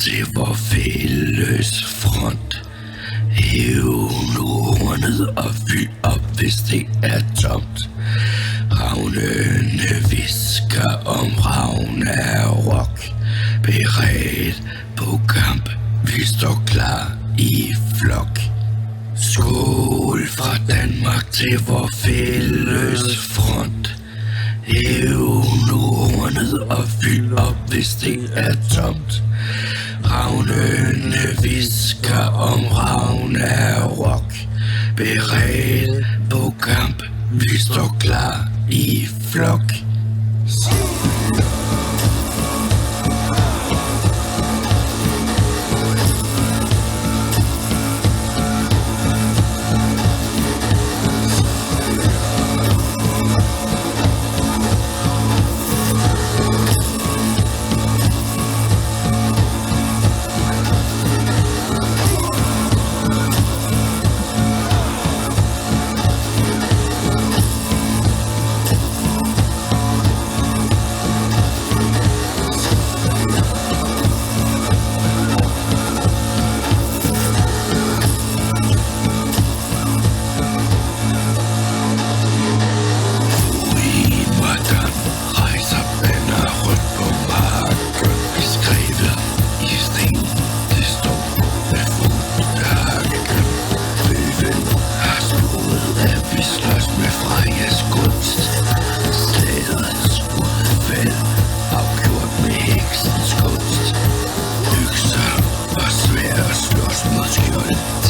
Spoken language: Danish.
til vor fælles front. Hæv nu hornet og fyld op, hvis det er tomt. Ravnene visker om Ragnarok. Beredt på kamp, vi står klar i flok. Skål fra Danmark til vor fælles front. Hæv nu hornet og fyld op, hvis det er tomt. Ravnene visker om Ragnarok. Beredt på kamp, vi står klar i flok. Afgjort med heksens kunst. Økser var svære at slås mod skjold.